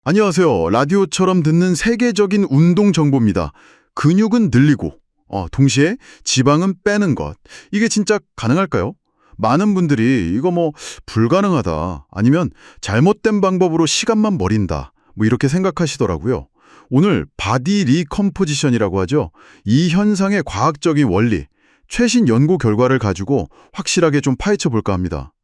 안녕하세요. 라디오처럼 듣는 세계적인 운동 정보입니다. 근육은 늘리고, 동시에 지방은 빼는 것. 이게 진짜 가능할까요? 많은 분들이 이거 불가능하다, 아니면 잘못된 방법으로 시간만 버린다, 이렇게 생각하시더라고요. 오늘 바디 리컴포지션이라고 하죠. 이 현상의 과학적인 원리, 최신 연구 결과를 가지고 확실하게 좀 파헤쳐 볼까 합니다.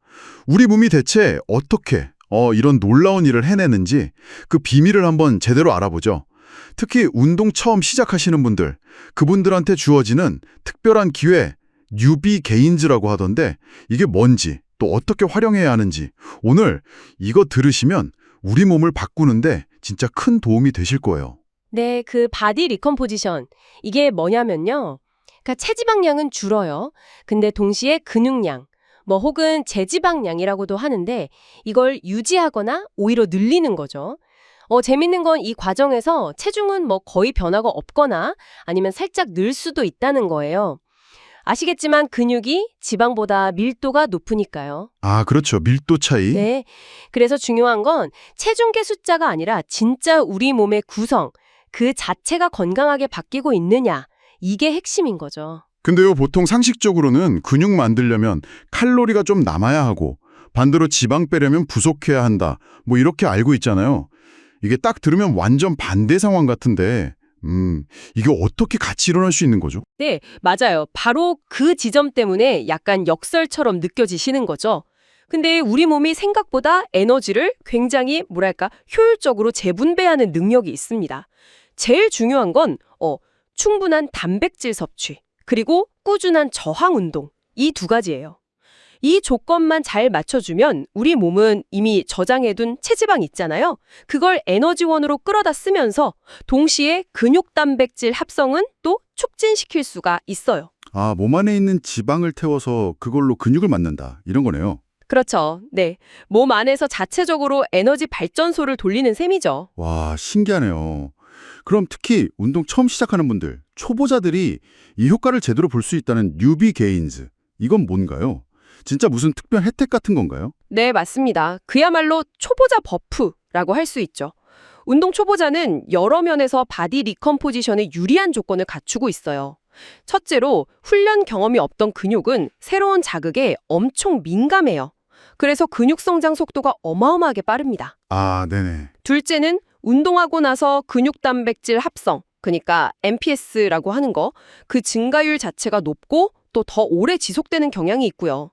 우리 몸이 대체 어떻게 이런 놀라운 일을 해내는지 그 비밀을 한번 제대로 알아보죠. 특히 운동 처음 시작하시는 분들, 그분들한테 주어지는 특별한 기회, 뉴비 게인즈라고 하던데 이게 뭔지, 또 어떻게 활용해야 하는지 오늘 이거 들으시면 우리 몸을 바꾸는데 진짜 큰 도움이 되실 거예요. 네, 그 바디 리컴포지션. 이게 뭐냐면요. 그러니까 체지방량은 줄어요. 근데 동시에 근육량, 혹은 제지방량이라고도 하는데 이걸 유지하거나 오히려 늘리는 거죠. 재밌는 건 이 과정에서 체중은 거의 변화가 없거나 아니면 살짝 늘 수도 있다는 거예요. 아시겠지만 근육이 지방보다 밀도가 높으니까요. 아, 그렇죠. 밀도 차이. 네. 그래서 중요한 건 체중계 숫자가 아니라 진짜 우리 몸의 구성, 그 자체가 건강하게 바뀌고 있느냐. 이게 핵심인 거죠. 근데요, 보통 상식적으로는 근육 만들려면 칼로리가 좀 남아야 하고 반대로 지방 빼려면 부족해야 한다. 이렇게 알고 있잖아요. 이게 딱 들으면 완전 반대 상황 같은데, 이게 어떻게 같이 일어날 수 있는 거죠? 네, 맞아요. 바로 그 지점 때문에 약간 역설처럼 느껴지시는 거죠. 근데 우리 몸이 생각보다 에너지를 굉장히 효율적으로 재분배하는 능력이 있습니다. 제일 중요한 건 충분한 단백질 섭취, 그리고 꾸준한 저항 운동. 이 두 가지예요. 이 조건만 잘 맞춰주면 우리 몸은 이미 저장해둔 체지방 있잖아요. 그걸 에너지원으로 끌어다 쓰면서 동시에 근육 단백질 합성은 또 촉진시킬 수가 있어요. 아, 몸 안에 있는 지방을 태워서 그걸로 근육을 만든다. 이런 거네요. 그렇죠. 네. 몸 안에서 자체적으로 에너지 발전소를 돌리는 셈이죠. 와, 신기하네요. 그럼 특히 운동 처음 시작하는 분들, 초보자들이 이 효과를 제대로 볼 수 있다는 뉴비 게인즈. 이건 뭔가요? 진짜 무슨 특별 혜택 같은 건가요? 네, 맞습니다. 그야말로 초보자 버프라고 할 수 있죠. 운동 초보자는 여러 면에서 바디 리컴포지션에 유리한 조건을 갖추고 있어요. 첫째로 훈련 경험이 없던 근육은 새로운 자극에 엄청 민감해요. 그래서 근육 성장 속도가 어마어마하게 빠릅니다. 아, 네네. 둘째는 운동하고 나서 근육 단백질 합성, 그러니까 MPS라고 하는 거, 그 증가율 자체가 높고 또 더 오래 지속되는 경향이 있고요.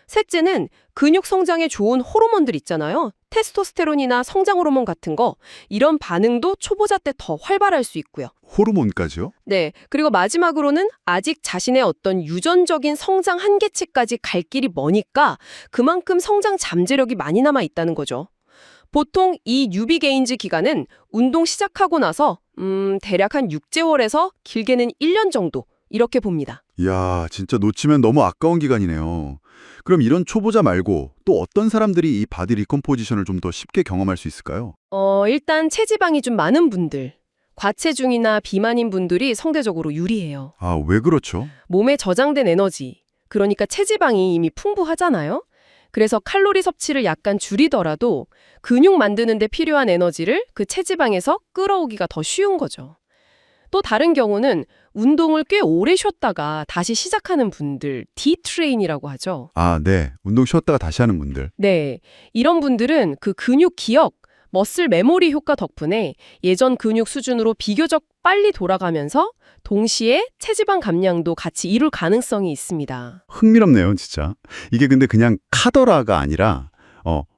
셋째는 근육 성장에 좋은 호르몬들 있잖아요. 테스토스테론이나 성장 호르몬 같은 거, 이런 반응도 초보자 때 더 활발할 수 있고요. 호르몬까지요? 네, 그리고 마지막으로는 아직 자신의 어떤 유전적인 성장 한계치까지 갈 길이 머니까 그만큼 성장 잠재력이 많이 남아 있다는 거죠. 보통 이 뉴비 게인즈 기간은 운동 시작하고 나서 대략 한 6개월에서 길게는 1년 정도 이렇게 봅니다. 이야, 진짜 놓치면 너무 아까운 기간이네요. 그럼 이런 초보자 말고 또 어떤 사람들이 이 바디 리컴포지션을 좀 더 쉽게 경험할 수 있을까요? 일단 체지방이 좀 많은 분들, 과체중이나 비만인 분들이 상대적으로 유리해요. 아, 왜 그렇죠? 몸에 저장된 에너지, 그러니까 체지방이 이미 풍부하잖아요. 그래서 칼로리 섭취를 약간 줄이더라도 근육 만드는 데 필요한 에너지를 그 체지방에서 끌어오기가 더 쉬운 거죠. 또 다른 경우는 운동을 꽤 오래 쉬었다가 다시 시작하는 분들, 디트레인이라고 하죠. 아, 네. 운동 쉬었다가 다시 하는 분들. 네, 이런 분들은 그 근육 기억, 머슬 메모리 효과 덕분에 예전 근육 수준으로 비교적 빨리 돌아가면서 동시에 체지방 감량도 같이 이룰 가능성이 있습니다. 흥미롭네요, 진짜. 이게 근데 그냥 카더라가 아니라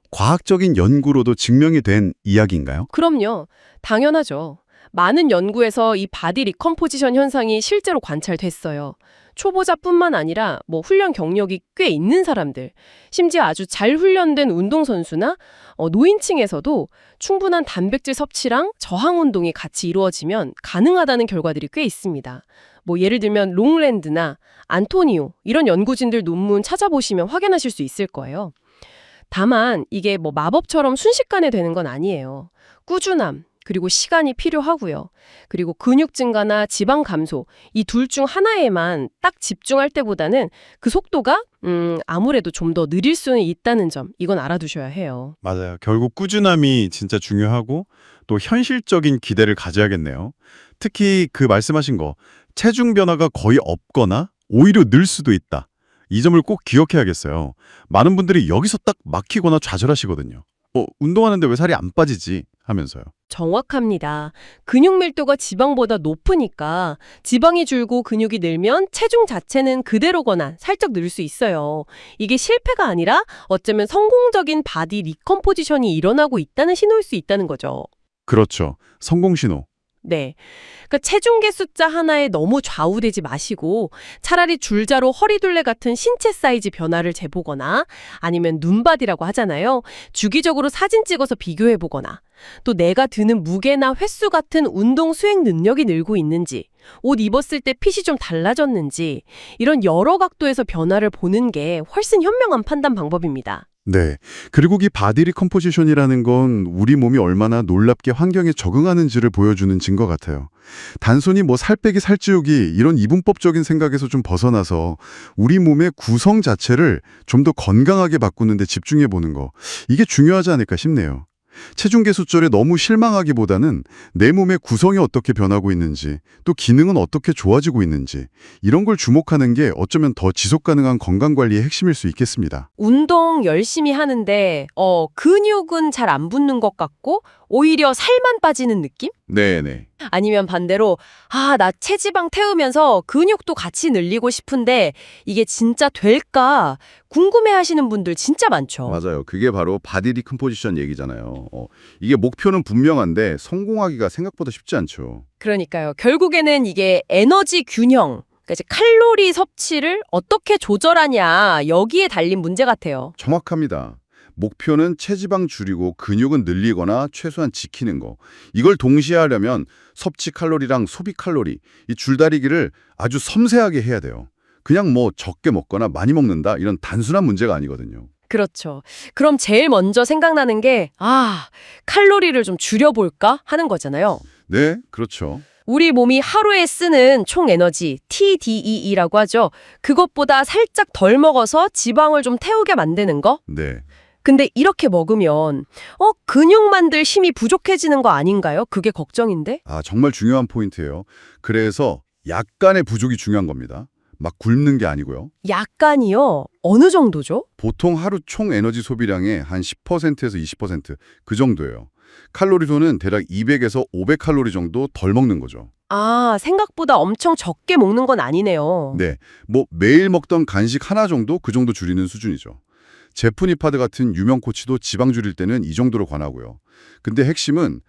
과학적인 연구로도 증명이 된 이야기인가요? 그럼요. 당연하죠. 많은 연구에서 이 바디 리컴포지션 현상이 실제로 관찰됐어요. 초보자뿐만 아니라 훈련 경력이 꽤 있는 사람들, 심지어 아주 잘 훈련된 운동선수나 노인층에서도 충분한 단백질 섭취랑 저항 운동이 같이 이루어지면 가능하다는 결과들이 꽤 있습니다. 예를 들면 롱랜드나 안토니오 이런 연구진들 논문 찾아보시면 확인하실 수 있을 거예요. 다만 이게 마법처럼 순식간에 되는 건 아니에요. 꾸준함, 그리고 시간이 필요하고요. 그리고 근육 증가나 지방 감소, 이 둘 중 하나에만 딱 집중할 때보다는 그 속도가 아무래도 좀 더 느릴 수는 있다는 점, 이건 알아두셔야 해요. 맞아요. 결국 꾸준함이 진짜 중요하고 또 현실적인 기대를 가져야겠네요. 특히 그 말씀하신 거, 체중 변화가 거의 없거나 오히려 늘 수도 있다. 이 점을 꼭 기억해야겠어요. 많은 분들이 여기서 딱 막히거나 좌절하시거든요. 운동하는데 왜 살이 안 빠지지? 하면서요. 정확합니다. 근육 밀도가 지방보다 높으니까 지방이 줄고 근육이 늘면 체중 자체는 그대로거나 살짝 늘 수 있어요. 이게 실패가 아니라 어쩌면 성공적인 바디 리컴포지션이 일어나고 있다는 신호일 수 있다는 거죠. 그렇죠. 성공 신호. 네. 그러니까 체중계 숫자 하나에 너무 좌우되지 마시고 차라리 줄자로 허리둘레 같은 신체 사이즈 변화를 재보거나 아니면 눈바디라고 하잖아요. 주기적으로 사진 찍어서 비교해보거나 또 내가 드는 무게나 횟수 같은 운동 수행 능력이 늘고 있는지 옷 입었을 때 핏이 좀 달라졌는지 이런 여러 각도에서 변화를 보는 게 훨씬 현명한 판단 방법입니다. 네. 그리고 이 바디 리컴포지션이라는 건 우리 몸이 얼마나 놀랍게 환경에 적응하는지를 보여주는 증거 같아요. 단순히 뭐 살 빼기 살찌우기 이런 이분법적인 생각에서 좀 벗어나서 우리 몸의 구성 자체를 좀 더 건강하게 바꾸는 데 집중해 보는 거. 이게 중요하지 않을까 싶네요. 체중계 숫절에 너무 실망하기보다는 내 몸의 구성이 어떻게 변하고 있는지, 또 기능은 어떻게 좋아지고 있는지 이런 걸 주목하는 게 어쩌면 더 지속 가능한 건강 관리의 핵심일 수 있겠습니다. 운동 열심히 하는데 근육은 잘 안 붙는 것 같고 오히려 살만 빠지는 느낌? 네네. 아니면 반대로 나 체지방 태우면서 근육도 같이 늘리고 싶은데 이게 진짜 될까 궁금해하시는 분들 진짜 많죠. 맞아요. 그게 바로 바디 리컴포지션 얘기잖아요. 이게 목표는 분명한데 성공하기가 생각보다 쉽지 않죠. 그러니까요. 결국에는 이게 에너지 균형, 그러니까 이제 칼로리 섭취를 어떻게 조절하냐 여기에 달린 문제 같아요. 정확합니다. 목표는 체지방 줄이고 근육은 늘리거나 최소한 지키는 거. 이걸 동시에 하려면 섭취 칼로리랑 소비 칼로리, 이 줄다리기를 아주 섬세하게 해야 돼요. 그냥 뭐 적게 먹거나 많이 먹는다 이런 단순한 문제가 아니거든요. 그렇죠. 그럼 제일 먼저 생각나는 게 칼로리를 좀 줄여볼까 하는 거잖아요. 네, 그렇죠. 우리 몸이 하루에 쓰는 총 에너지 TDEE라고 하죠. 그것보다 살짝 덜 먹어서 지방을 좀 태우게 만드는 거? 네. 근데 이렇게 먹으면 근육 만들 힘이 부족해지는 거 아닌가요? 그게 걱정인데? 정말 중요한 포인트예요. 그래서 약간의 부족이 중요한 겁니다. 막 굶는 게 아니고요. 약간이요? 어느 정도죠? 보통 하루 총 에너지 소비량의 한 10%에서 20%그 정도예요. 칼로리로는 대략 200에서 500칼로리 정도 덜 먹는 거죠. 생각보다 엄청 적게 먹는 건 아니네요. 네, 뭐 매일 먹던 간식 하나 정도 그 정도 줄이는 수준이죠. 제프 니파드 같은 유명 코치도 지방 줄일 때는 이 정도로 권하고요. 근데 핵심은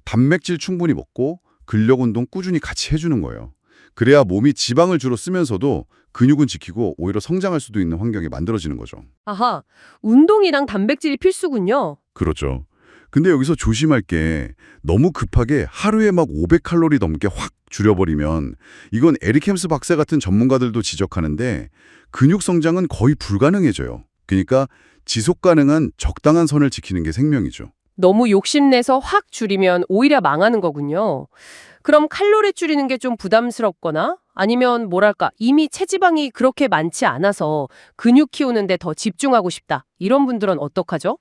단백질 충분히 먹고 근력 운동 꾸준히 같이 해주는 거예요. 그래야 몸이 지방을 주로 쓰면서도 근육은 지키고 오히려 성장할 수도 있는 환경이 만들어지는 거죠. 아하, 운동이랑 단백질이 필수군요. 그렇죠. 근데 여기서 조심할 게 너무 급하게 하루에 막 500칼로리 넘게 확 줄여버리면 이건 에릭 햄스 박사 같은 전문가들도 지적하는데 근육 성장은 거의 불가능해져요. 그러니까 지속 가능한 적당한 선을 지키는 게 생명이죠. 너무 욕심내서 확 줄이면 오히려 망하는 거군요. 그럼 칼로리 줄이는 게 좀 부담스럽거나 아니면 이미 체지방이 그렇게 많지 않아서 근육 키우는데 더 집중하고 싶다. 이런 분들은 어떡하죠?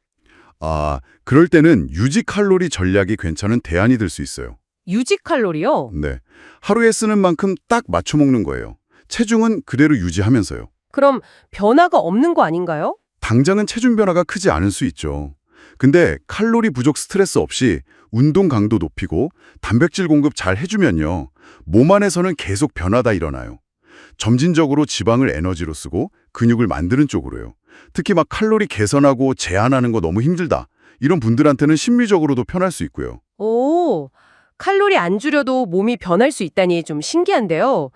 그럴 때는 유지 칼로리 전략이 괜찮은 대안이 될 수 있어요. 유지 칼로리요? 네. 하루에 쓰는 만큼 딱 맞춰 먹는 거예요. 체중은 그대로 유지하면서요. 그럼 변화가 없는 거 아닌가요? 당장은 체중 변화가 크지 않을 수 있죠. 근데 칼로리 부족 스트레스 없이 운동 강도 높이고 단백질 공급 잘 해주면요. 몸 안에서는 계속 변화가 일어나요. 점진적으로 지방을 에너지로 쓰고 근육을 만드는 쪽으로요. 특히 막 칼로리 개선하고 제한하는 거 너무 힘들다. 이런 분들한테는 심리적으로도 편할 수 있고요. 오, 칼로리 안 줄여도 몸이 변할 수 있다니 좀 신기한데요.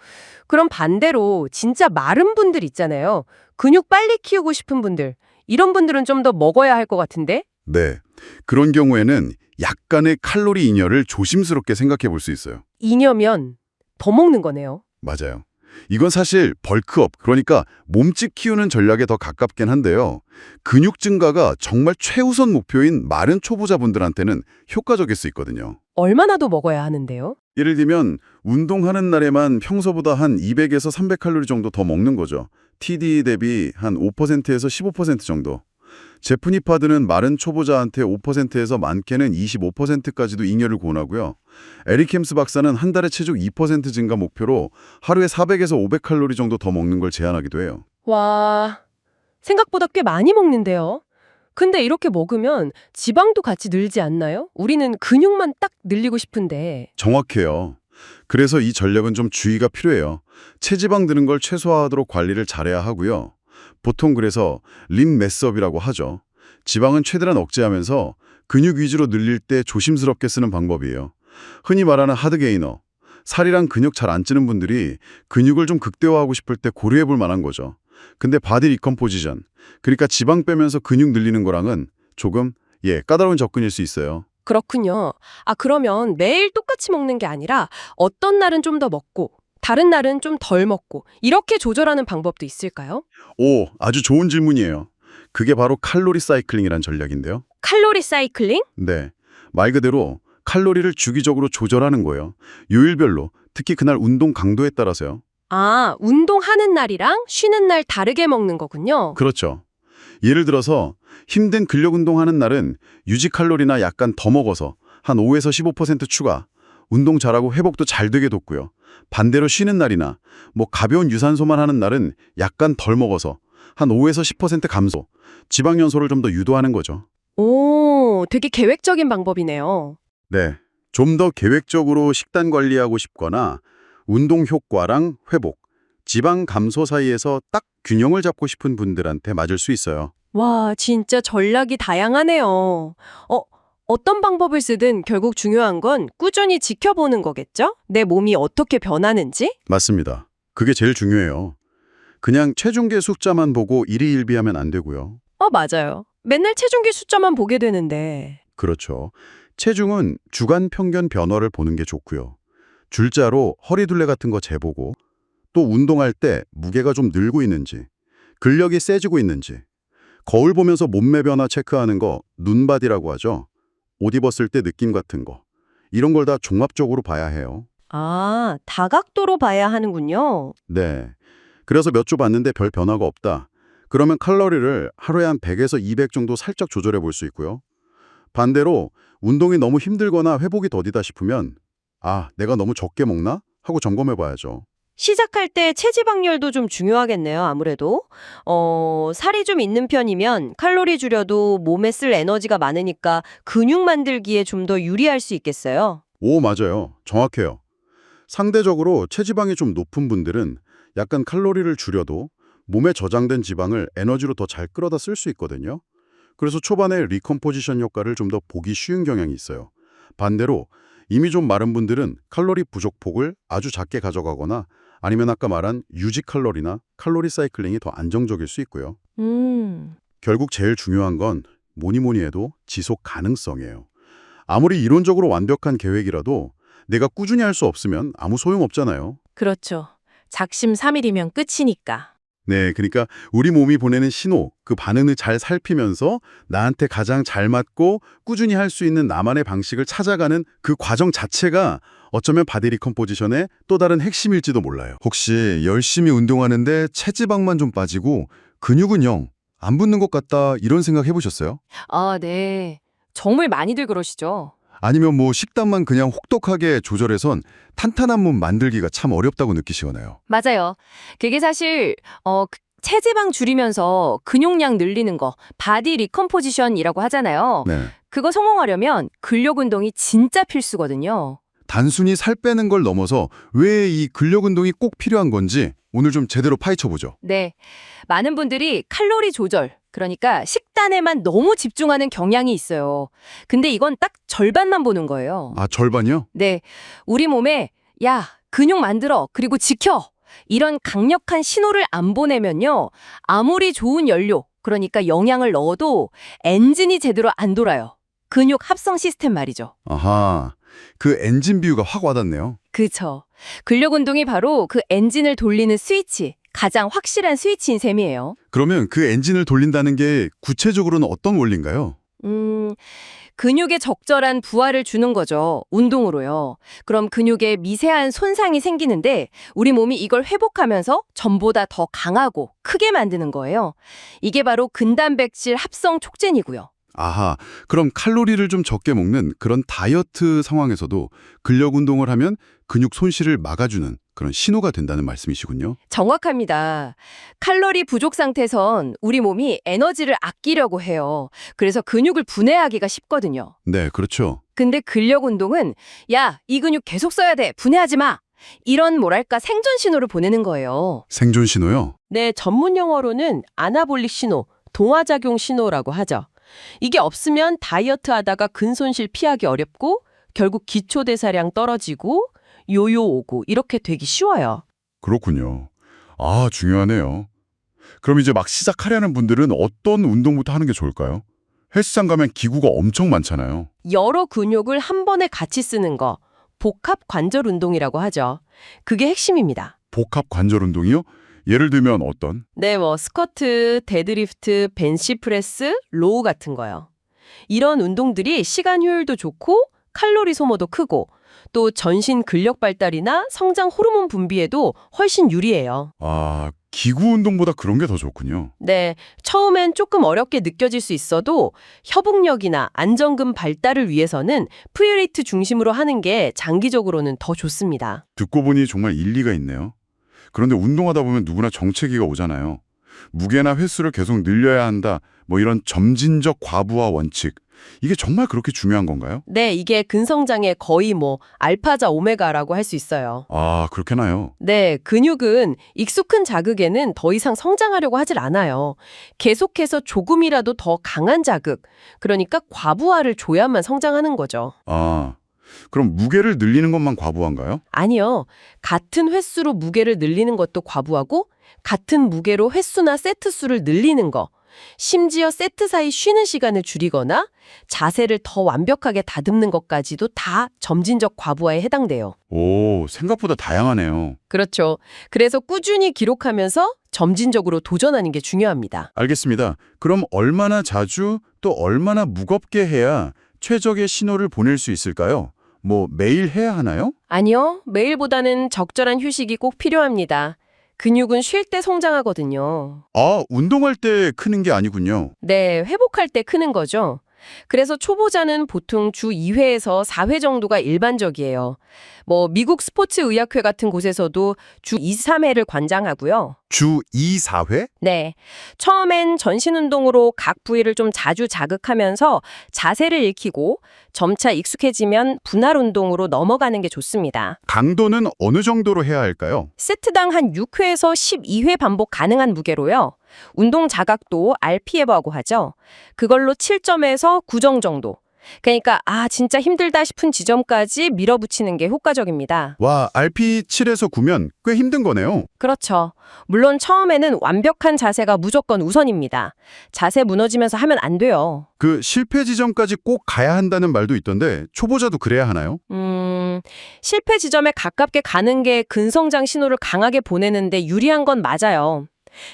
그럼 반대로 진짜 마른 분들 있잖아요. 근육 빨리 키우고 싶은 분들. 이런 분들은 좀 더 먹어야 할 것 같은데? 네. 그런 경우에는 약간의 칼로리 잉여를 조심스럽게 생각해 볼 수 있어요. 잉여면 더 먹는 거네요. 맞아요. 이건 사실 벌크업, 그러니까 몸집 키우는 전략에 더 가깝긴 한데요. 근육 증가가 정말 최우선 목표인 마른 초보자분들한테는 효과적일 수 있거든요. 얼마나 더 먹어야 하는데요? 예를 들면 운동하는 날에만 평소보다 한 200에서 300칼로리 정도 더 먹는 거죠. TD 대비 한 5%에서 15% 정도. 제프니파드는 마른 초보자한테 5%에서 많게는 25%까지도 잉여를 권하고요. 에릭 햄스 박사는 한 달에 체중 2% 증가 목표로 하루에 400에서 500칼로리 정도 더 먹는 걸 제안하기도 해요. 와, 생각보다 꽤 많이 먹는데요. 근데 이렇게 먹으면 지방도 같이 늘지 않나요? 우리는 근육만 딱 늘리고 싶은데. 정확해요. 그래서 이 전략은 좀 주의가 필요해요. 체지방 드는 걸 최소화하도록 관리를 잘해야 하고요. 보통 그래서 린 매스업이라고 하죠. 지방은 최대한 억제하면서 근육 위주로 늘릴 때 조심스럽게 쓰는 방법이에요. 흔히 말하는 하드게이너, 살이랑 근육 잘 안 찌는 분들이 근육을 좀 극대화하고 싶을 때 고려해 볼 만한 거죠. 근데 바디 리컴포지션, 그러니까 지방 빼면서 근육 늘리는 거랑은 조금 까다로운 접근일 수 있어요. 그렇군요. 그러면 매일 똑같이 먹는 게 아니라 어떤 날은 좀 더 먹고 다른 날은 좀 덜 먹고 이렇게 조절하는 방법도 있을까요? 오, 아주 좋은 질문이에요. 그게 바로 칼로리 사이클링이란 전략인데요. 칼로리 사이클링? 네, 말 그대로 칼로리를 주기적으로 조절하는 거예요. 요일별로, 특히 그날 운동 강도에 따라서요. 운동하는 날이랑 쉬는 날 다르게 먹는 거군요. 그렇죠. 예를 들어서 힘든 근력 운동하는 날은 유지 칼로리나 약간 더 먹어서 한 5에서 15% 추가, 운동 잘하고 회복도 잘 되게 돕고요. 반대로 쉬는 날이나 가벼운 유산소만 하는 날은 약간 덜 먹어서 한 5에서 10% 감소, 지방 연소를 좀 더 유도하는 거죠. 오, 되게 계획적인 방법이네요. 네, 좀 더 계획적으로 식단 관리하고 싶거나 운동 효과랑 회복, 지방 감소 사이에서 딱 균형을 잡고 싶은 분들한테 맞을 수 있어요. 와, 진짜 전략이 다양하네요. 어떤 방법을 쓰든 결국 중요한 건 꾸준히 지켜보는 거겠죠? 내 몸이 어떻게 변하는지? 맞습니다. 그게 제일 중요해요. 그냥 체중계 숫자만 보고 일희일비하면 안 되고요. 맞아요. 맨날 체중계 숫자만 보게 되는데. 그렇죠. 체중은 주간 평균 변화를 보는 게 좋고요. 줄자로 허리둘레 같은 거 재보고 또 운동할 때 무게가 좀 늘고 있는지, 근력이 세지고 있는지, 거울 보면서 몸매 변화 체크하는 거 눈바디라고 하죠. 옷 입었을 때 느낌 같은 거. 이런 걸 다 종합적으로 봐야 해요. 다각도로 봐야 하는군요. 네. 그래서 몇 주 봤는데 별 변화가 없다. 그러면 칼로리를 하루에 한 100에서 200 정도 살짝 조절해 볼 수 있고요. 반대로 운동이 너무 힘들거나 회복이 더디다 싶으면 내가 너무 적게 먹나? 하고 점검해 봐야죠. 시작할 때 체지방률도 좀 중요하겠네요, 아무래도. 살이 좀 있는 편이면 칼로리 줄여도 몸에 쓸 에너지가 많으니까 근육 만들기에 좀 더 유리할 수 있겠어요. 오, 맞아요. 정확해요. 상대적으로 체지방이 좀 높은 분들은 약간 칼로리를 줄여도 몸에 저장된 지방을 에너지로 더 잘 끌어다 쓸 수 있거든요. 그래서 초반에 리컴포지션 효과를 좀 더 보기 쉬운 경향이 있어요. 반대로 이미 좀 마른 분들은 칼로리 부족폭을 아주 작게 가져가거나 아니면 아까 말한 유지 칼로리나 칼로리 사이클링이 더 안정적일 수 있고요. 결국 제일 중요한 건 뭐니 해도 지속 가능성이에요. 아무리 이론적으로 완벽한 계획이라도 내가 꾸준히 할 수 없으면 아무 소용없잖아요. 그렇죠. 작심삼일이면 끝이니까. 네, 그러니까 우리 몸이 보내는 신호, 그 반응을 잘 살피면서 나한테 가장 잘 맞고 꾸준히 할 수 있는 나만의 방식을 찾아가는 그 과정 자체가 어쩌면 바디 리컴포지션의 또 다른 핵심일지도 몰라요. 혹시 열심히 운동하는데 체지방만 좀 빠지고 근육은 영, 안 붙는 것 같다 이런 생각 해보셨어요? 네. 정말 많이들 그러시죠. 아니면 식단만 그냥 혹독하게 조절해선 탄탄한 몸 만들기가 참 어렵다고 느끼시거나요? 맞아요. 그게 사실 체지방 줄이면서 근육량 늘리는 거, 바디 리컴포지션이라고 하잖아요. 네. 그거 성공하려면 근력 운동이 진짜 필수거든요. 단순히 살 빼는 걸 넘어서 왜 이 근력 운동이 꼭 필요한 건지 오늘 좀 제대로 파헤쳐보죠. 네. 많은 분들이 칼로리 조절, 그러니까 식단에만 너무 집중하는 경향이 있어요. 근데 이건 딱 절반만 보는 거예요. 절반이요? 네. 우리 몸에 야, 근육 만들어. 그리고 지켜. 이런 강력한 신호를 안 보내면요. 아무리 좋은 연료, 그러니까 영양을 넣어도 엔진이 제대로 안 돌아요. 근육 합성 시스템 말이죠. 아하, 그 엔진 비유가 확 와닿네요. 그쵸. 근력 운동이 바로 그 엔진을 돌리는 스위치, 가장 확실한 스위치인 셈이에요. 그러면 그 엔진을 돌린다는 게 구체적으로는 어떤 원리인가요? 근육에 적절한 부하를 주는 거죠. 운동으로요. 그럼 근육에 미세한 손상이 생기는데 우리 몸이 이걸 회복하면서 전보다 더 강하고 크게 만드는 거예요. 이게 바로 근단백질 합성 촉진이고요. 아하, 그럼 칼로리를 좀 적게 먹는 그런 다이어트 상황에서도 근력 운동을 하면 근육 손실을 막아주는 그런 신호가 된다는 말씀이시군요. 정확합니다. 칼로리 부족 상태선 우리 몸이 에너지를 아끼려고 해요. 그래서 근육을 분해하기가 쉽거든요. 네, 그렇죠. 근데 근력 운동은 야, 이 근육 계속 써야 돼. 분해하지 마. 이런 뭐랄까 생존 신호를 보내는 거예요. 생존 신호요? 네, 전문 용어로는 아나볼릭 신호, 동화작용 신호라고 하죠. 이게 없으면 다이어트 하다가 근손실 피하기 어렵고 결국 기초대사량 떨어지고 요요 오고 이렇게 되기 쉬워요. 그렇군요. 아, 중요하네요. 그럼 이제 막 시작하려는 분들은 어떤 운동부터 하는 게 좋을까요? 헬스장 가면 기구가 엄청 많잖아요. 여러 근육을 한 번에 같이 쓰는 거, 복합 관절 운동이라고 하죠. 그게 핵심입니다. 복합 관절 운동이요? 예를 들면 어떤? 네, 스쿼트, 데드리프트, 벤치프레스, 로우 같은 거요. 이런 운동들이 시간 효율도 좋고 칼로리 소모도 크고 또 전신 근력 발달이나 성장 호르몬 분비에도 훨씬 유리해요. 아, 기구 운동보다 그런 게 더 좋군요. 네, 처음엔 조금 어렵게 느껴질 수 있어도 협응력이나 안정근 발달을 위해서는 프리웨이트 중심으로 하는 게 장기적으로는 더 좋습니다. 듣고 보니 정말 일리가 있네요. 그런데 운동하다 보면 누구나 정체기가 오잖아요. 무게나 횟수를 계속 늘려야 한다. 뭐 이런 점진적 과부하 원칙. 이게 정말 그렇게 중요한 건가요? 네, 이게 근성장의 거의 알파자 오메가라고 할 수 있어요. 아, 그렇게나요? 네, 근육은 익숙한 자극에는 더 이상 성장하려고 하질 않아요. 계속해서 조금이라도 더 강한 자극, 그러니까 과부하를 줘야만 성장하는 거죠. 아, 그럼 무게를 늘리는 것만 과부한가요? 아니요. 같은 횟수로 무게를 늘리는 것도 과부하고 같은 무게로 횟수나 세트 수를 늘리는 거, 심지어 세트 사이 쉬는 시간을 줄이거나 자세를 더 완벽하게 다듬는 것까지도 다 점진적 과부하에 해당돼요. 오, 생각보다 다양하네요. 그렇죠. 그래서 꾸준히 기록하면서 점진적으로 도전하는 게 중요합니다. 알겠습니다. 그럼 얼마나 자주 또 얼마나 무겁게 해야 최적의 신호를 보낼 수 있을까요? 뭐 매일 해야 하나요? 아니요. 매일보다는 적절한 휴식이 꼭 필요합니다. 근육은 쉴 때 성장하거든요. 아, 운동할 때 크는 게 아니군요. 네, 회복할 때 크는 거죠. 그래서 초보자는 보통 주 2회에서 4회 정도가 일반적이에요. 미국 스포츠의학회 같은 곳에서도 주 2, 3회를 관장하고요. 주 2, 4회? 네, 처음엔 전신 운동으로 각 부위를 좀 자주 자극하면서 자세를 익히고 점차 익숙해지면 분할 운동으로 넘어가는 게 좋습니다. 강도는 어느 정도로 해야 할까요? 세트당 한 6회에서 12회 반복 가능한 무게로요. 운동 자각도 RPM이라고 하죠. 그걸로 7점에서 9점 정도. 그러니까 진짜 힘들다 싶은 지점까지 밀어붙이는 게 효과적입니다. 와, RP7에서 9면 꽤 힘든 거네요. 그렇죠. 물론 처음에는 완벽한 자세가 무조건 우선입니다. 자세 무너지면서 하면 안 돼요. 그 실패 지점까지 꼭 가야 한다는 말도 있던데 초보자도 그래야 하나요? 실패 지점에 가깝게 가는 게 근성장 신호를 강하게 보내는데 유리한 건 맞아요.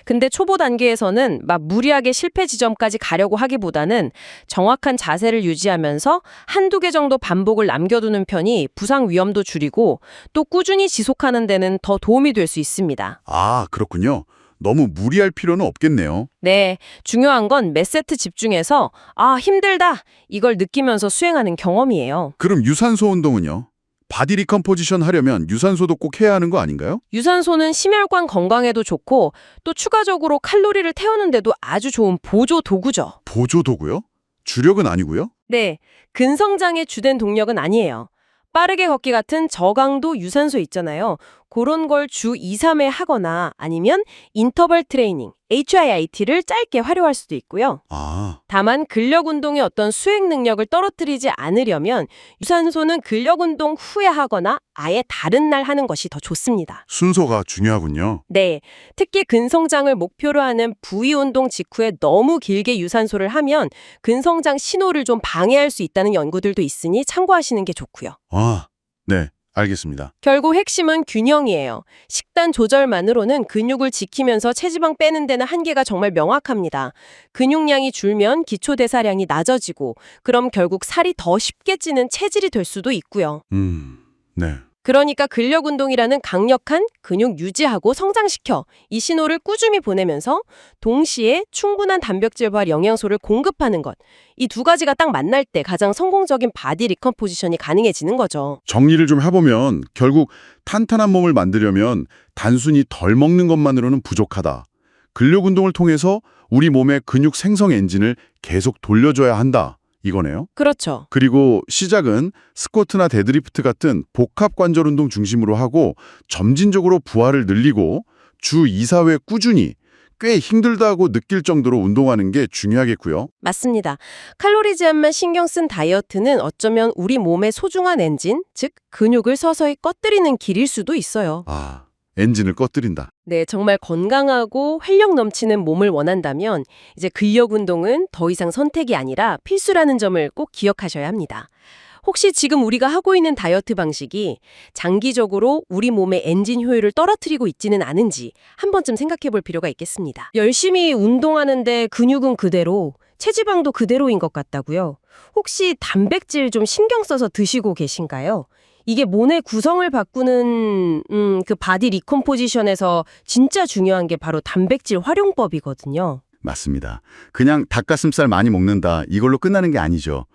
근데 초보 단계에서는 막 무리하게 실패 지점까지 가려고 하기보다는 정확한 자세를 유지하면서 한두 개 정도 반복을 남겨두는 편이 부상 위험도 줄이고 또 꾸준히 지속하는 데는 더 도움이 될 수 있습니다. 아, 그렇군요. 너무 무리할 필요는 없겠네요. 네, 중요한 건 몇 세트 집중해서 힘들다 이걸 느끼면서 수행하는 경험이에요. 그럼 유산소 운동은요? 바디 리컴포지션 하려면 유산소도 꼭 해야 하는 거 아닌가요? 유산소는 심혈관 건강에도 좋고 또 추가적으로 칼로리를 태우는 데도 아주 좋은 보조 도구죠. 보조 도구요? 주력은 아니고요? 네, 근성장의 주된 동력은 아니에요. 빠르게 걷기 같은 저강도 유산소 있잖아요. 그런 걸 주 2, 3회 하거나 아니면 인터벌 트레이닝, HIIT를 짧게 활용할 수도 있고요. 아, 다만 근력 운동의 어떤 수행 능력을 떨어뜨리지 않으려면 유산소는 근력 운동 후에 하거나 아예 다른 날 하는 것이 더 좋습니다. 순서가 중요하군요. 네, 특히 근성장을 목표로 하는 부위 운동 직후에 너무 길게 유산소를 하면 근성장 신호를 좀 방해할 수 있다는 연구들도 있으니 참고하시는 게 좋고요. 아, 네, 알겠습니다. 결국 핵심은 균형이에요. 식단 조절만으로는 근육을 지키면서 체지방 빼는 데는 한계가 정말 명확합니다. 근육량이 줄면 기초대사량이 낮아지고 그럼 결국 살이 더 쉽게 찌는 체질이 될 수도 있고요. 네. 그러니까 근력 운동이라는 강력한 근육 유지하고 성장시켜 이 신호를 꾸준히 보내면서 동시에 충분한 단백질과 영양소를 공급하는 것. 이 두 가지가 딱 만날 때 가장 성공적인 바디 리컴포지션이 가능해지는 거죠. 정리를 좀 해보면 결국 탄탄한 몸을 만들려면 단순히 덜 먹는 것만으로는 부족하다. 근력 운동을 통해서 우리 몸의 근육 생성 엔진을 계속 돌려줘야 한다. 이거네요. 그렇죠. 그리고 시작은 스쿼트나 데드리프트 같은 복합 관절 운동 중심으로 하고 점진적으로 부하를 늘리고 주 2, 4회 꾸준히 꽤 힘들다고 느낄 정도로 운동하는 게 중요하겠고요. 맞습니다. 칼로리 제한만 신경 쓴 다이어트는 어쩌면 우리 몸의 소중한 엔진, 즉 근육을 서서히 꺼뜨리는 길일 수도 있어요. 아, 엔진을 꺼뜨린다. 네, 정말 건강하고 활력 넘치는 몸을 원한다면 이제 근력 운동은 더 이상 선택이 아니라 필수라는 점을 꼭 기억하셔야 합니다. 혹시 지금 우리가 하고 있는 다이어트 방식이 장기적으로 우리 몸의 엔진 효율을 떨어뜨리고 있지는 않은지 한 번쯤 생각해 볼 필요가 있겠습니다. 열심히 운동하는데 근육은 그대로, 체지방도 그대로인 것 같다고요? 혹시 단백질 좀 신경 써서 드시고 계신가요? 이게 몸의 구성을 바꾸는 그 바디 리컴포지션에서 진짜 중요한 게 바로 단백질 활용법이거든요. 맞습니다. 그냥 닭가슴살 많이 먹는다 이걸로 끝나는 게 아니죠.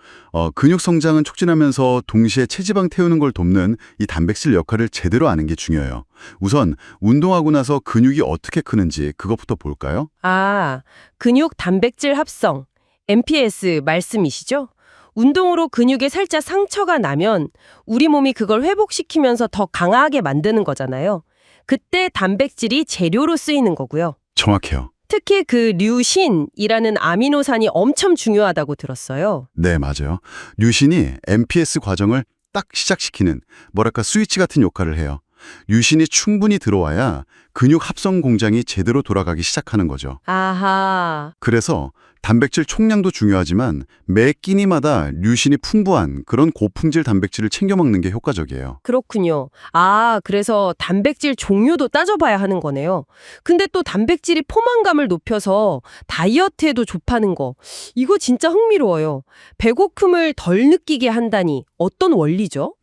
근육 성장은 촉진하면서 동시에 체지방 태우는 걸 돕는 이 단백질 역할을 제대로 아는 게 중요해요. 우선 운동하고 나서 근육이 어떻게 크는지 그것부터 볼까요? 아, 근육 단백질 합성, MPS 말씀이시죠? 운동으로 근육에 살짝 상처가 나면 우리 몸이 그걸 회복시키면서 더 강하게 만드는 거잖아요. 그때 단백질이 재료로 쓰이는 거고요. 정확해요. 특히 그 류신이라는 아미노산이 엄청 중요하다고 들었어요. 네, 맞아요. 류신이 MPS 과정을 딱 시작시키는 뭐랄까 스위치 같은 역할을 해요. 류신이 충분히 들어와야 근육 합성 공장이 제대로 돌아가기 시작하는 거죠. 아하. 그래서 단백질 총량도 중요하지만 매 끼니마다 류신이 풍부한 그런 고품질 단백질을 챙겨 먹는 게 효과적이에요. 그렇군요. 아, 그래서 단백질 종류도 따져봐야 하는 거네요. 근데 또 단백질이 포만감을 높여서 다이어트에도 좋다는 거. 이거 진짜 흥미로워요. 배고픔을 덜 느끼게 한다니 어떤 원리죠?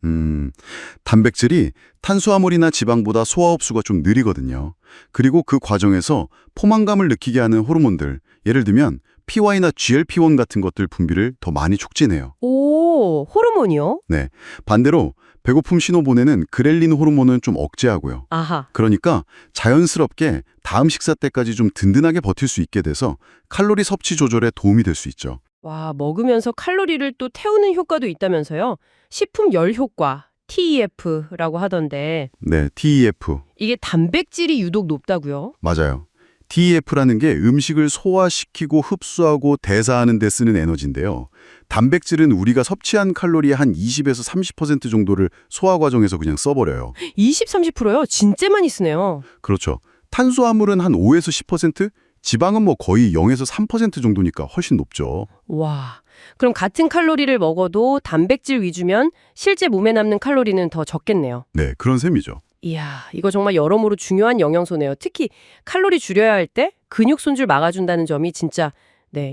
단백질이 탄수화물이나 지방보다 소화 흡수가 좀 느리거든요. 그리고 그 과정에서 포만감을 느끼게 하는 호르몬들, 예를 들면 PY나 GLP-1 같은 것들 분비를 더 많이 촉진해요. 오, 호르몬이요? 네, 반대로 배고픔 신호 보내는 그렐린 호르몬은 좀 억제하고요. 아하. 그러니까 자연스럽게 다음 식사 때까지 좀 든든하게 버틸 수 있게 돼서 칼로리 섭취 조절에 도움이 될 수 있죠. 와, 먹으면서 칼로리를 또 태우는 효과도 있다면서요? 식품 열 효과, TEF라고 하던데 네, TEF. 이게 단백질이 유독 높다고요? 맞아요. TEF라는 게 음식을 소화시키고 흡수하고 대사하는 데 쓰는 에너지인데요. 단백질은 우리가 섭취한 칼로리의 한 20에서 30% 정도를 소화 과정에서 그냥 써버려요. 20, 30%요? 진짜 많이 쓰네요. 그렇죠. 탄수화물은 한 5에서 10%? 지방은 뭐 거의 0에서 3% 정도니까 훨씬 높죠. 와, 그럼 같은 칼로리를 먹어도 단백질 위주면 실제 몸에 남는 칼로리는 더 적겠네요. 네, 그런 셈이죠. 이야, 이거 정말 여러모로 중요한 영양소네요. 특히 칼로리 줄여야 할 때 근육 손질 막아준다는 점이 진짜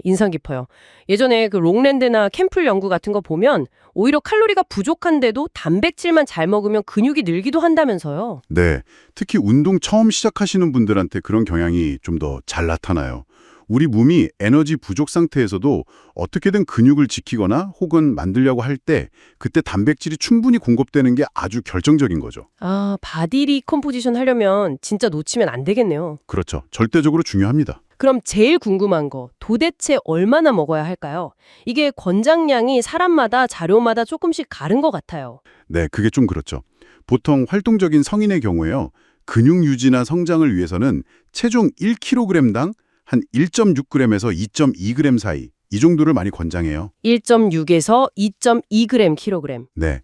인상 깊어요. 예전에 그 롱랜드나 캠플 연구 같은 거 보면 오히려 칼로리가 부족한데도 단백질만 잘 먹으면 근육이 늘기도 한다면서요. 네, 특히 운동 처음 시작하시는 분들한테 그런 경향이 좀 더 잘 나타나요. 우리 몸이 에너지 부족 상태에서도 어떻게든 근육을 지키거나 혹은 만들려고 할 때 그때 단백질이 충분히 공급되는 게 아주 결정적인 거죠. 아, 바디 리컴포지션 하려면 진짜 놓치면 안 되겠네요. 그렇죠. 절대적으로 중요합니다. 그럼 제일 궁금한 거, 도대체 얼마나 먹어야 할까요? 이게 권장량이 사람마다 자료마다 조금씩 다른 것 같아요. 네, 그게 좀 그렇죠. 보통 활동적인 성인의 경우에요. 근육 유지나 성장을 위해서는 체중 1kg당 한 1.6g에서 2.2g 사이 이 정도를 많이 권장해요. 1.6에서 2.2g kg. 네,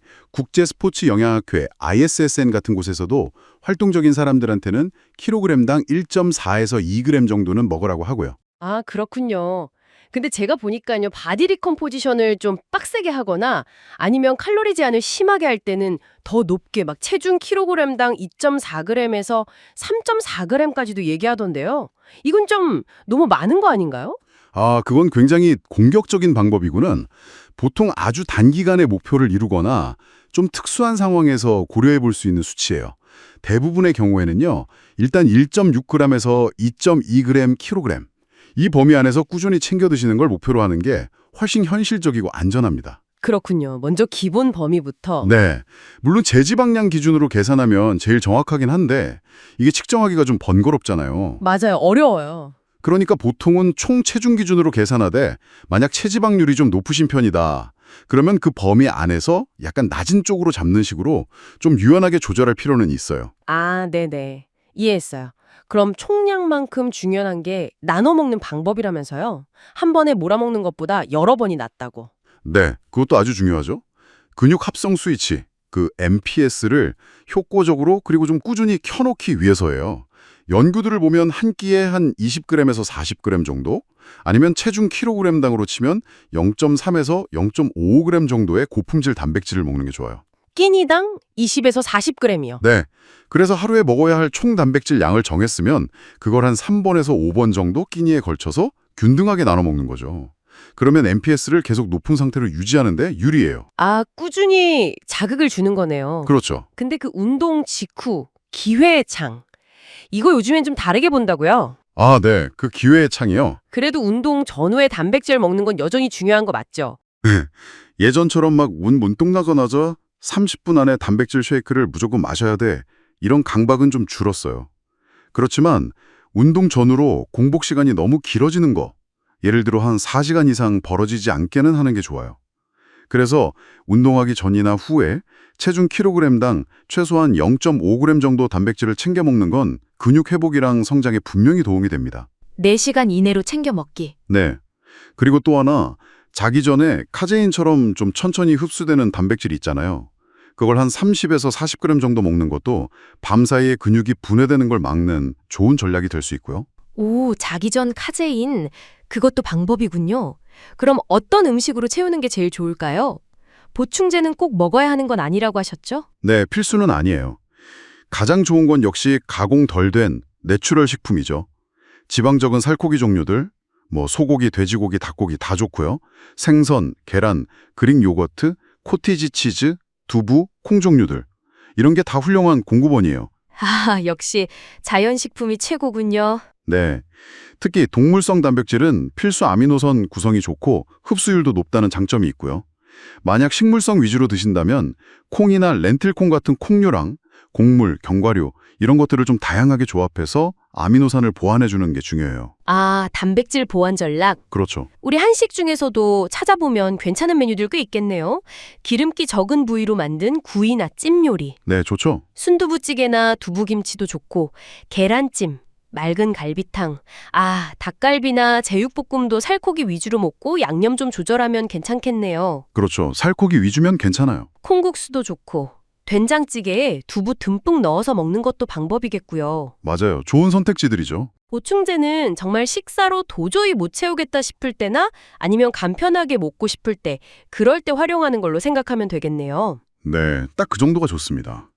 국제스포츠영양학회 ISSN 같은 곳에서도 활동적인 사람들한테는 킬로그램당 1.4에서 2g 정도는 먹으라고 하고요. 아, 그렇군요. 근데 제가 보니까요, 바디 리컴포지션을 좀 빡세게 하거나 아니면 칼로리 제한을 심하게 할 때는 더 높게 막 체중 킬로그램당 2.4g에서 3.4g까지도 얘기하던데요. 이건 좀 너무 많은 거 아닌가요? 아, 그건 굉장히 공격적인 방법이고는 보통 아주 단기간에 목표를 이루거나 좀 특수한 상황에서 고려해 볼 수 있는 수치예요. 대부분의 경우에는요, 일단 1.6g에서 2.2g 킬로그램 이 범위 안에서 꾸준히 챙겨 드시는 걸 목표로 하는 게 훨씬 현실적이고 안전합니다. 그렇군요. 먼저 기본 범위부터. 네. 물론 제지방량 기준으로 계산하면 제일 정확하긴 한데 이게 측정하기가 좀 번거롭잖아요. 맞아요. 어려워요. 그러니까 보통은 총 체중 기준으로 계산하되 만약 체지방률이 좀 높으신 편이다. 그러면 그 범위 안에서 약간 낮은 쪽으로 잡는 식으로 좀 유연하게 조절할 필요는 있어요. 아, 네네. 이해했어요. 그럼 총량만큼 중요한 게 나눠 먹는 방법이라면서요? 한 번에 몰아먹는 것보다 여러 번이 낫다고. 네, 그것도 아주 중요하죠. 근육 합성 스위치, 그 MPS를 효과적으로 그리고 좀 꾸준히 켜놓기 위해서예요. 연구들을 보면 한 끼에 한 20g에서 40g 정도, 아니면 체중 킬로그램당으로 치면 0.3에서 0.55g 정도의 고품질 단백질을 먹는 게 좋아요. 끼니당 20에서 40g이요. 네, 그래서 하루에 먹어야 할 총 단백질 양을 정했으면 그걸 한 3번에서 5번 정도 끼니에 걸쳐서 균등하게 나눠 먹는 거죠. 그러면 MPS를 계속 높은 상태로 유지하는 데 유리해요. 아, 꾸준히 자극을 주는 거네요. 그렇죠. 근데 그 운동 직후 기회의 창. 이거 요즘엔 좀 다르게 본다고요? 아, 네. 그 기회의 창이요. 그래도 운동 전후에 단백질 먹는 건 여전히 중요한 거 맞죠? 예전처럼 막 문똥 나거나자 30분 안에 단백질 쉐이크를 무조건 마셔야 돼. 이런 강박은 좀 줄었어요. 그렇지만 운동 전후로 공복 시간이 너무 길어지는 거, 예를 들어 한 4시간 이상 벌어지지 않게는 하는 게 좋아요. 그래서 운동하기 전이나 후에 체중 킬로그램당 최소한 0.5g 정도 단백질을 챙겨 먹는 건 근육 회복이랑 성장에 분명히 도움이 됩니다. 4시간 이내로 챙겨 먹기. 네. 그리고 또 하나, 자기 전에 카제인처럼 좀 천천히 흡수되는 단백질 있잖아요. 그걸 한 30에서 40g 정도 먹는 것도 밤 사이에 근육이 분해되는 걸 막는 좋은 전략이 될 수 있고요. 오, 자기 전 카제인. 그것도 방법이군요. 그럼 어떤 음식으로 채우는 게 제일 좋을까요? 보충제는 꼭 먹어야 하는 건 아니라고 하셨죠? 네, 필수는 아니에요. 가장 좋은 건 역시 가공 덜 된 내추럴 식품이죠. 지방 적은 살코기 종류들, 소고기, 돼지고기, 닭고기 다 좋고요. 생선, 계란, 그릭 요거트, 코티지 치즈, 두부, 콩 종류들. 이런 게 다 훌륭한 공급원이에요. 아, 역시 자연식품이 최고군요. 네. 특히 동물성 단백질은 필수 아미노선 구성이 좋고 흡수율도 높다는 장점이 있고요. 만약 식물성 위주로 드신다면 콩이나 렌틸콩 같은 콩류랑 곡물, 견과류 이런 것들을 좀 다양하게 조합해서 아미노산을 보완해주는 게 중요해요. 아, 단백질 보완 전략. 그렇죠. 우리 한식 중에서도 찾아보면 괜찮은 메뉴들 꽤 있겠네요. 기름기 적은 부위로 만든 구이나 찜 요리, 네, 좋죠. 순두부찌개나 두부김치도 좋고, 계란찜, 맑은 갈비탕, 아, 닭갈비나 제육볶음도 살코기 위주로 먹고 양념 좀 조절하면 괜찮겠네요. 그렇죠. 살코기 위주면 괜찮아요. 콩국수도 좋고, 된장찌개에 두부 듬뿍 넣어서 먹는 것도 방법이겠고요. 맞아요. 좋은 선택지들이죠. 보충제는 정말 식사로 도저히 못 채우겠다 싶을 때나 아니면 간편하게 먹고 싶을 때, 그럴 때 활용하는 걸로 생각하면 되겠네요. 네, 딱 그 정도가 좋습니다.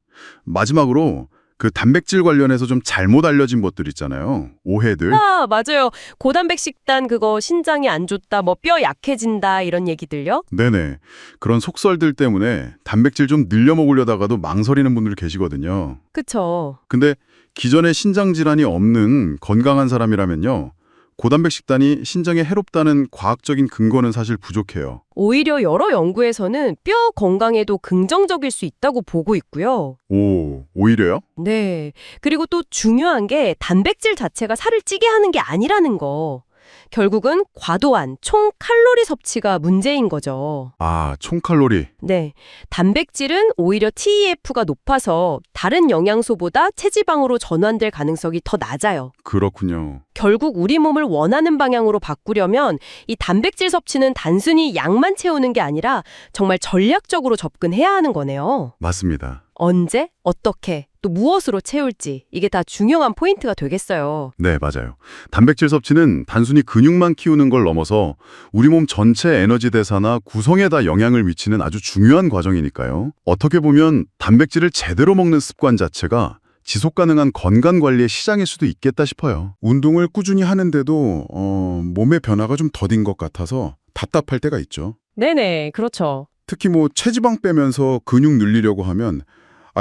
마지막으로 그 단백질 관련해서 좀 잘못 알려진 것들 있잖아요. 오해들. 아, 맞아요. 고단백 식단 그거 신장이 안 좋다, 뼈 약해진다 이런 얘기들요? 네네. 그런 속설들 때문에 단백질 좀 늘려 먹으려다가도 망설이는 분들 계시거든요. 그쵸. 근데 기존에 신장 질환이 없는 건강한 사람이라면요. 고단백 식단이 신장에 해롭다는 과학적인 근거는 사실 부족해요. 오히려 여러 연구에서는 뼈 건강에도 긍정적일 수 있다고 보고 있고요. 오, 오히려요? 네. 그리고 또 중요한 게 단백질 자체가 살을 찌게 하는 게 아니라는 거. 결국은 과도한 총 칼로리 섭취가 문제인 거죠. 아, 총칼로리. 네. 단백질은 오히려 TEF가 높아서 다른 영양소보다 체지방으로 전환될 가능성이 더 낮아요. 그렇군요. 결국 우리 몸을 원하는 방향으로 바꾸려면 이 단백질 섭취는 단순히 양만 채우는 게 아니라 정말 전략적으로 접근해야 하는 거네요. 맞습니다. 언제, 어떻게, 또 무엇으로 채울지 이게 다 중요한 포인트가 되겠어요. 네, 맞아요. 단백질 섭취는 단순히 근육만 키우는 걸 넘어서 우리 몸 전체 에너지 대사나 구성에다 영향을 미치는 아주 중요한 과정이니까요. 어떻게 보면 단백질을 제대로 먹는 습관 자체가 지속 가능한 건강 관리의 시장일 수도 있겠다 싶어요. 운동을 꾸준히 하는데도 몸의 변화가 좀 더딘 것 같아서 답답할 때가 있죠. 네네, 그렇죠. 특히 뭐 체지방 빼면서 근육 늘리려고 하면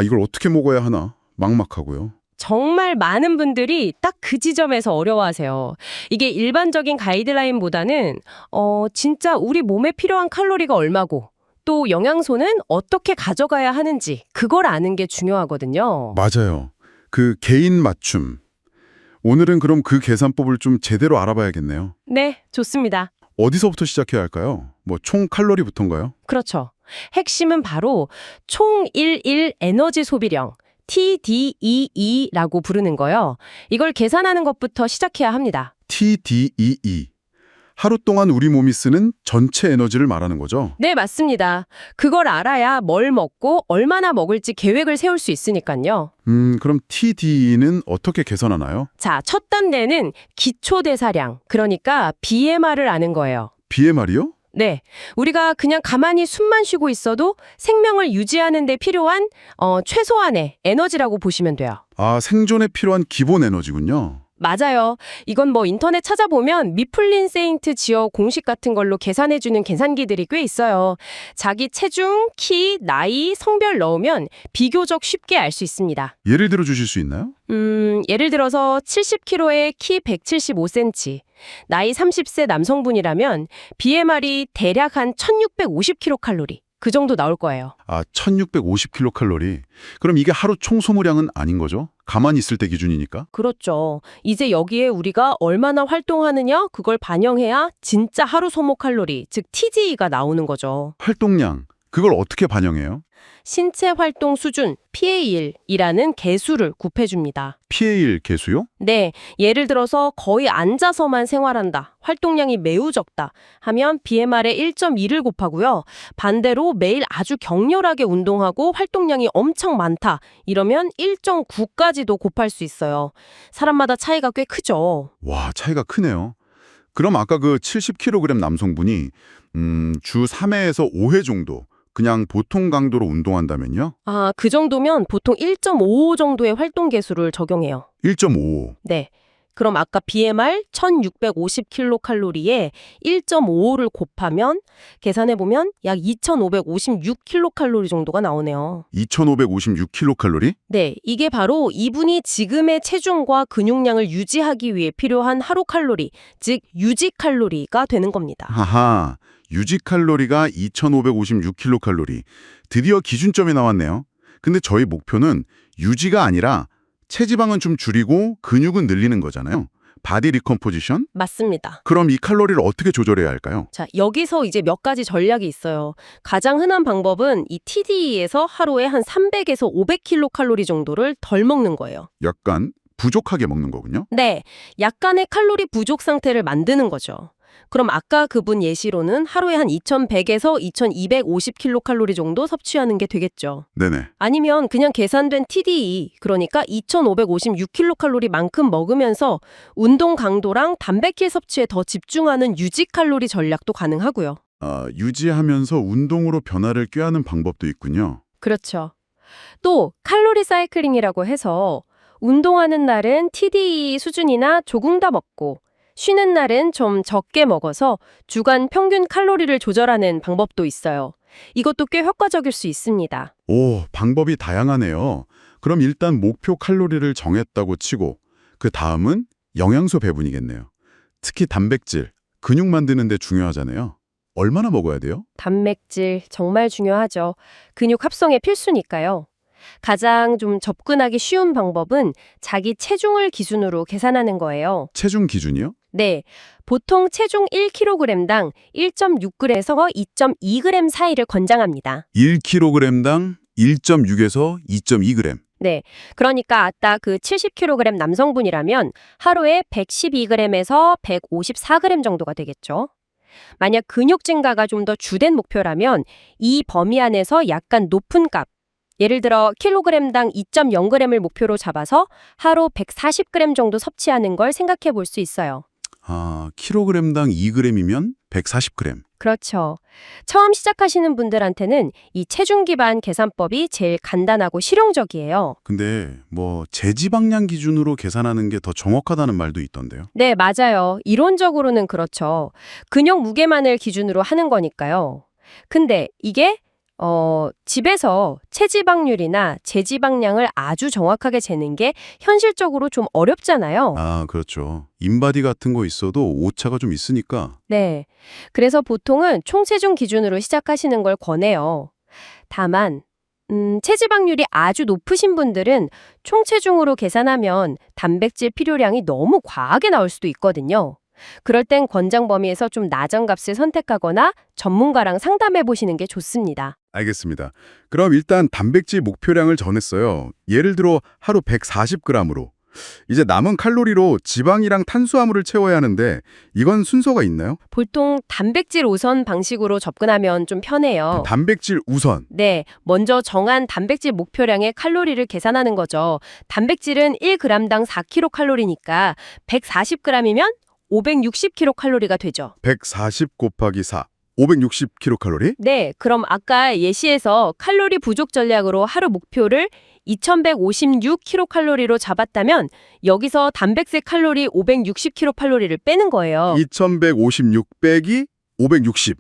이걸 어떻게 먹어야 하나 막막하고요. 정말 많은 분들이 딱 그 지점에서 어려워하세요. 이게 일반적인 가이드라인보다는 진짜 우리 몸에 필요한 칼로리가 얼마고 또 영양소는 어떻게 가져가야 하는지 그걸 아는 게 중요하거든요. 맞아요. 그 개인 맞춤. 오늘은 그럼 그 계산법을 좀 제대로 알아봐야겠네요. 네, 좋습니다. 어디서부터 시작해야 할까요? 뭐 총 칼로리부터인가요? 그렇죠. 핵심은 바로 총 일일 에너지 소비량, TDEE라고 부르는 거요. 이걸 계산하는 것부터 시작해야 합니다. TDEE. 하루 동안 우리 몸이 쓰는 전체 에너지를 말하는 거죠. 네, 맞습니다. 그걸 알아야 뭘 먹고 얼마나 먹을지 계획을 세울 수 있으니까요. 그럼 TDE는 어떻게 계산하나요? 자, 첫 단계는 기초대사량, 그러니까 BMR을 아는 거예요. BMR이요? 네, 우리가 그냥 가만히 숨만 쉬고 있어도 생명을 유지하는 데 필요한 최소한의 에너지라고 보시면 돼요. 생존에 필요한 기본 에너지군요. 맞아요. 이건 뭐 인터넷 찾아보면 미플린 세인트 지어 공식 같은 걸로 계산해주는 계산기들이 꽤 있어요. 자기 체중, 키, 나이, 성별 넣으면 비교적 쉽게 알 수 있습니다. 예를 들어 주실 수 있나요? 예를 들어서 70kg에 키 175cm, 나이 30세 남성분이라면 BMR이 대략 한 1650kcal. 그 정도 나올 거예요. 1650kcal. 그럼 이게 하루 총 소모량은 아닌 거죠? 가만히 있을 때 기준이니까? 그렇죠. 이제 여기에 우리가 얼마나 활동하느냐 그걸 반영해야 진짜 하루 소모 칼로리, 즉 TGE가 나오는 거죠. 활동량, 그걸 어떻게 반영해요? 신체 활동 수준, PA1이라는 계수를 곱해줍니다. PA1 계수요? 네, 예를 들어서 거의 앉아서만 생활한다, 활동량이 매우 적다 하면 BMR에 1.2를 곱하고요. 반대로 매일 아주 격렬하게 운동하고 활동량이 엄청 많다, 이러면 1.9까지도 곱할 수 있어요. 사람마다 차이가 꽤 크죠. 와, 차이가 크네요. 그럼 아까 그 70kg 남성분이 주 3회에서 5회 정도 그냥 보통 강도로 운동한다면요? 그 정도면 보통 1.55 정도의 활동 계수를 적용해요. 1.5. 네. 그럼 아까 BMR 1650kcal에 1.55를 곱하면 계산해보면 약 2556kcal 정도가 나오네요. 2556kcal? 네, 이게 바로 이분이 지금의 체중과 근육량을 유지하기 위해 필요한 하루 칼로리, 즉 유지 칼로리가 되는 겁니다. 하하, 유지 칼로리가 2556kcal. 드디어 기준점이 나왔네요. 근데 저희 목표는 유지가 아니라 체지방은 좀 줄이고 근육은 늘리는 거잖아요. 바디 리컴포지션? 맞습니다. 그럼 이 칼로리를 어떻게 조절해야 할까요? 자, 여기서 이제 몇 가지 전략이 있어요. 가장 흔한 방법은 이 TDE에서 하루에 한 300에서 500kcal 정도를 덜 먹는 거예요. 약간 부족하게 먹는 거군요. 네, 약간의 칼로리 부족 상태를 만드는 거죠. 그럼 아까 그분 예시로는 하루에 한 2100에서 2250kcal 정도 섭취하는 게 되겠죠. 네네. 아니면 그냥 계산된 TDE, 그러니까 2556kcal만큼 먹으면서 운동 강도랑 단백질 섭취에 더 집중하는 유지 칼로리 전략도 가능하고요. 유지하면서 운동으로 변화를 꾀하는 방법도 있군요. 그렇죠. 또 칼로리 사이클링이라고 해서 운동하는 날은 TDE 수준이나 조금 더 먹고 쉬는 날은 좀 적게 먹어서 주간 평균 칼로리를 조절하는 방법도 있어요. 이것도 꽤 효과적일 수 있습니다. 오, 방법이 다양하네요. 그럼 일단 목표 칼로리를 정했다고 치고 그 다음은 영양소 배분이겠네요. 특히 단백질, 근육 만드는 데 중요하잖아요. 얼마나 먹어야 돼요? 단백질 정말 중요하죠. 근육 합성에 필수니까요. 가장 좀 접근하기 쉬운 방법은 자기 체중을 기준으로 계산하는 거예요. 체중 기준이요? 네, 보통 체중 1kg당 1.6g에서 2.2g 사이를 권장합니다. 1kg당 1.6에서 2.2g. 네, 그러니까 아까 그 70kg 남성분이라면 하루에 112g에서 154g 정도가 되겠죠. 만약 근육 증가가 좀 더 주된 목표라면 이 범위 안에서 약간 높은 값, 예를 들어 킬로그램당 2.0g을 목표로 잡아서 하루 140g 정도 섭취하는 걸 생각해 볼 수 있어요. 아, 킬로그램당 2g이면 140g. 그렇죠. 처음 시작하시는 분들한테는 이 체중 기반 계산법이 제일 간단하고 실용적이에요. 근데 뭐 제지방량 기준으로 계산하는 게 더 정확하다는 말도 있던데요. 네, 맞아요. 이론적으로는 그렇죠. 근육 무게만을 기준으로 하는 거니까요. 근데 이게 집에서 체지방률이나 제지방량을 아주 정확하게 재는 게 현실적으로 좀 어렵잖아요. 아, 그렇죠. 인바디 같은 거 있어도 오차가 좀 있으니까. 네. 그래서 보통은 총체중 기준으로 시작하시는 걸 권해요. 다만, 체지방률이 아주 높으신 분들은 총체중으로 계산하면 단백질 필요량이 너무 과하게 나올 수도 있거든요. 그럴 땐 권장 범위에서 좀 낮은 값을 선택하거나 전문가랑 상담해 보시는 게 좋습니다. 알겠습니다. 그럼 일단 단백질 목표량을 정했어요. 예를 들어 하루 140g으로. 이제 남은 칼로리로 지방이랑 탄수화물을 채워야 하는데 이건 순서가 있나요? 보통 단백질 우선 방식으로 접근하면 좀 편해요. 단백질 우선. 네, 먼저 정한 단백질 목표량의 칼로리를 계산하는 거죠. 단백질은 1g당 4kcal니까 140g이면 560kcal가 되죠. 140 곱하기 4. 560kcal? 네, 그럼 아까 예시에서 칼로리 부족 전략으로 하루 목표를 2156kcal로 잡았다면 여기서 단백질 칼로리 560kcal를 빼는 거예요. 2156 빼기 560.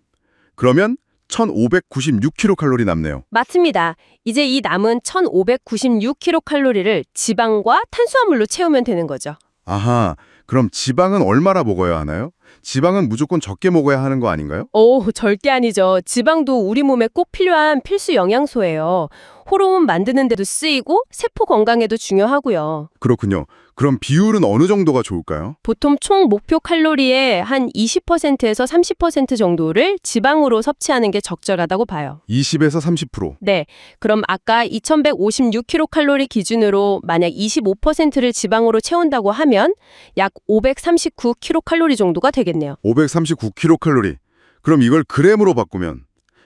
그러면 1596kcal 남네요. 맞습니다. 이제 이 남은 1596kcal를 지방과 탄수화물로 채우면 되는 거죠. 아하, 그럼 지방은 얼마나 먹어야 하나요? 지방은 무조건 적게 먹어야 하는 거 아닌가요? 오, 절대 아니죠. 지방도 우리 몸에 꼭 필요한 필수 영양소예요. 호르몬 만드는 데도 쓰이고 세포 건강에도 중요하고요. 그렇군요. 그럼 비율은 어느 정도가 좋을까요? 보통 총 목표 칼로리의 한 20%에서 30% 정도를 지방으로 섭취하는 게 적절하다고 봐요. 20에서 30%. 네, 그럼 아까 2156kcal 기준으로 만약 25%를 지방으로 채운다고 하면 약 539kcal 정도가 되겠네요. 539kcal. 그럼 이걸 그램으로 바꾸면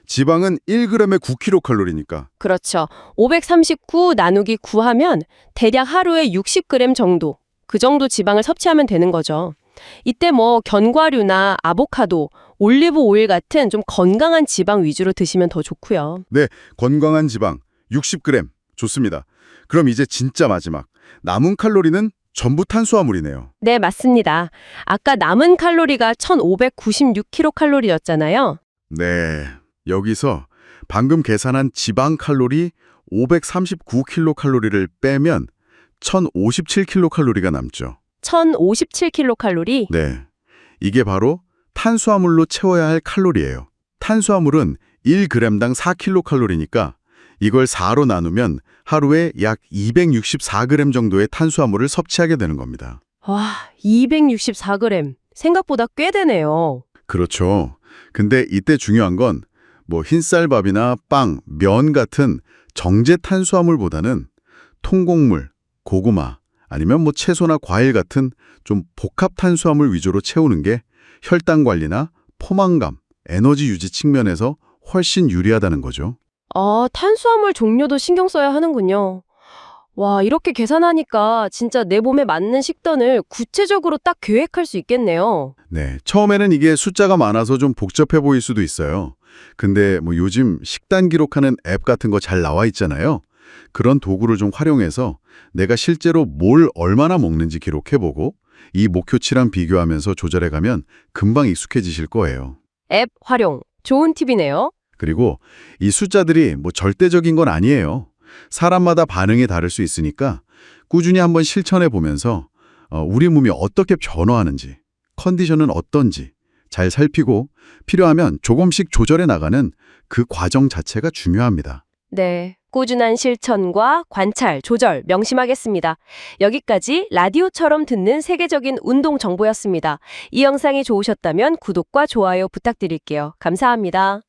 지방은 1g에 9kcal니까. 그렇죠. 539 나누기 9 하면 대략 하루에 60g 정도, 그 정도 지방을 섭취하면 되는 거죠. 이때 뭐 견과류나 아보카도, 올리브 오일 같은 좀 건강한 지방 위주로 드시면 더 좋고요. 네, 건강한 지방 60g. 좋습니다. 그럼 이제 진짜 마지막. 남은 칼로리는 전부 탄수화물이네요. 네, 맞습니다. 아까 남은 칼로리가 1596kcal였잖아요. 네, 여기서 방금 계산한 지방 칼로리 539kcal를 빼면 1057kcal가 남죠. 1057kcal? 네, 이게 바로 탄수화물로 채워야 할 칼로리예요. 탄수화물은 1g당 4kcal니까 이걸 4로 나누면 하루에 약 264g 정도의 탄수화물을 섭취하게 되는 겁니다. 와, 264g. 생각보다 꽤 되네요. 그렇죠. 근데 이때 중요한 건 뭐 흰쌀밥이나 빵, 면 같은 정제 탄수화물보다는 통곡물, 고구마, 아니면 뭐 채소나 과일 같은 좀 복합 탄수화물 위주로 채우는 게 혈당 관리나 포만감, 에너지 유지 측면에서 훨씬 유리하다는 거죠. 아, 탄수화물 종류도 신경 써야 하는군요. 와, 이렇게 계산하니까 진짜 내 몸에 맞는 식단을 구체적으로 딱 계획할 수 있겠네요. 네, 처음에는 이게 숫자가 많아서 좀 복잡해 보일 수도 있어요. 근데 뭐 요즘 식단 기록하는 앱 같은 거 잘 나와 있잖아요. 그런 도구를 좀 활용해서 내가 실제로 뭘 얼마나 먹는지 기록해보고 이 목표치랑 비교하면서 조절해가면 금방 익숙해지실 거예요. 앱 활용. 좋은 팁이네요. 그리고 이 숫자들이 뭐 절대적인 건 아니에요. 사람마다 반응이 다를 수 있으니까 꾸준히 한번 실천해 보면서 우리 몸이 어떻게 변화하는지, 컨디션은 어떤지 잘 살피고 필요하면 조금씩 조절해 나가는 그 과정 자체가 중요합니다. 네. 꾸준한 실천과 관찰, 조절 명심하겠습니다. 여기까지 라디오처럼 듣는 세계적인 운동 정보였습니다. 이 영상이 좋으셨다면 구독과 좋아요 부탁드릴게요. 감사합니다.